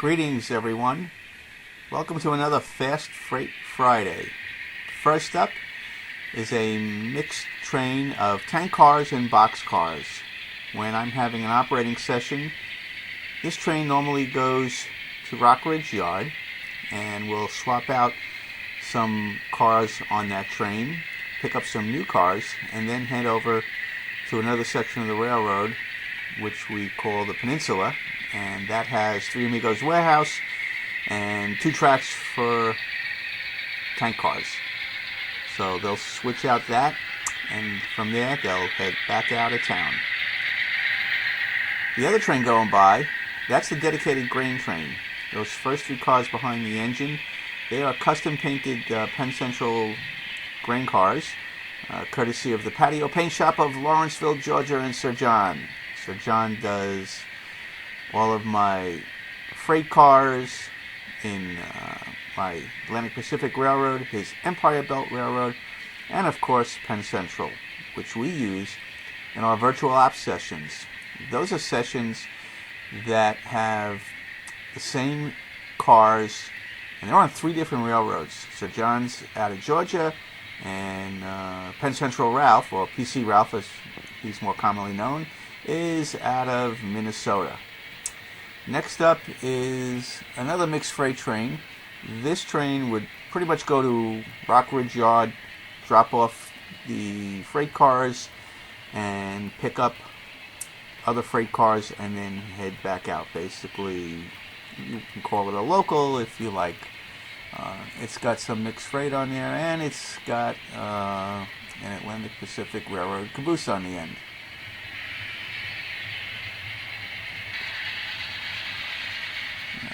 Greetings, everyone. Welcome to another Fast Freight Friday. First up is a mixed train of tank cars and box cars. When I'm having an operating session, this train normally goes to Rockridge Yard, and we'll swap out some cars on that train, pick up some new cars, and then head over to another section of the railroad, which we call the Peninsula, and that has Three Amigos Warehouse and 2 tracks for tank cars. So they'll switch out that, and from there they'll head back out of town. The other train going by, that's the dedicated grain train. Those first 3 cars behind the engine, they are custom painted Penn Central grain cars, courtesy of the Patio Paint Shop of Lawrenceville, Georgia, and Sir John. Sir John does all of my freight cars in my Atlantic Pacific Railroad, his Empire Belt Railroad, and of course Penn Central, which we use in our virtual ops sessions. Those are sessions that have the same cars, and they're on 3 different railroads. Sir John's out of Georgia, and Penn Central Ralph, or PC Ralph as he's more commonly known, is out of Minnesota. Next up is another mixed freight train. This train would pretty much go to Rockridge Yard, drop off the freight cars, and pick up other freight cars, and then head back out. Basically, you can call it a local if you like. It's got some mixed freight on there, and it's got an Atlantic Pacific Railroad caboose on the end.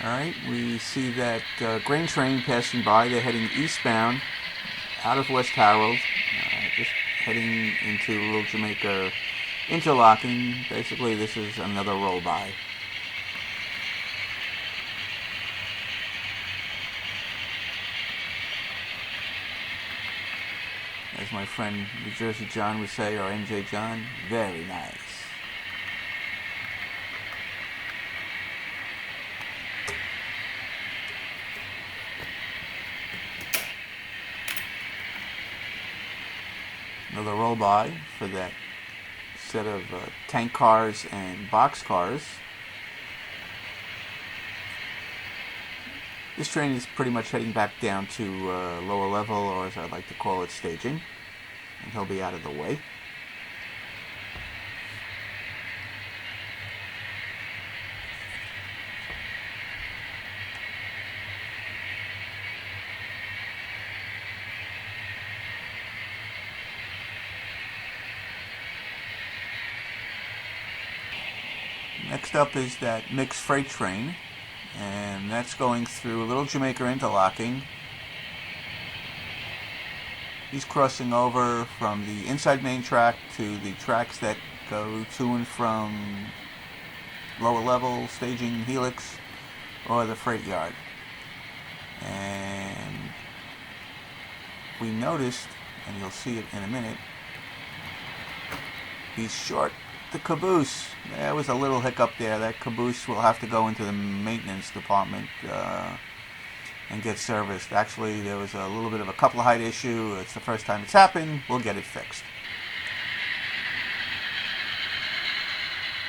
Alright, we see that grain train passing by. They're heading eastbound out of West Harold, just heading into Little Jamaica interlocking. Basically, this is another roll-by. As my friend New Jersey John would say, or NJ John, very nice. Another roll-by for that set of tank cars and box cars. This train is pretty much heading back down to lower level, or as I like to call it, staging, and he'll be out of the way. Next up is that mixed freight train, and that's going through Little Jamaica interlocking. He's crossing over from the inside main track to the tracks that go to and from lower level, staging, helix, or the freight yard. And we noticed, and you'll see it in a minute, he's short the caboose. There was a little hiccup there. That caboose will have to go into the maintenance department and get serviced. Actually, there was a little bit of a couple height issue. It's the first time it's happened. We'll get it fixed.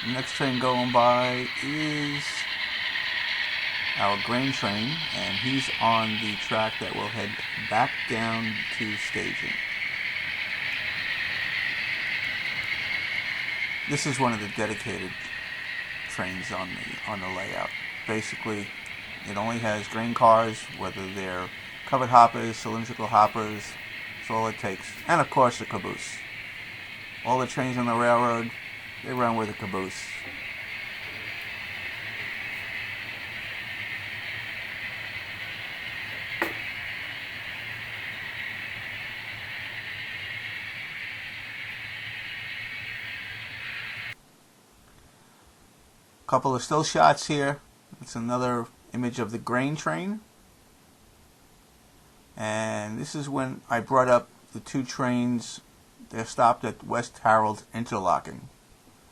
The next train going by is our grain train, and he's on the track that will head back down to staging. This is one of the dedicated trains on the layout. Basically, it only has grain cars, whether they're covered hoppers, cylindrical hoppers. That's all it takes. And of course the caboose. All the trains on the railroad, they run with a caboose. Couple of still shots here. It's another image of the grain train. And this is when I brought up the 2 trains. They're stopped at West Harold interlocking.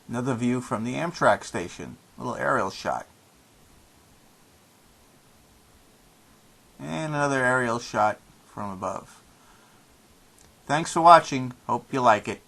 Another view from the Amtrak station. Little aerial shot. and another aerial shot from above. Thanks for watching. Hope you like it.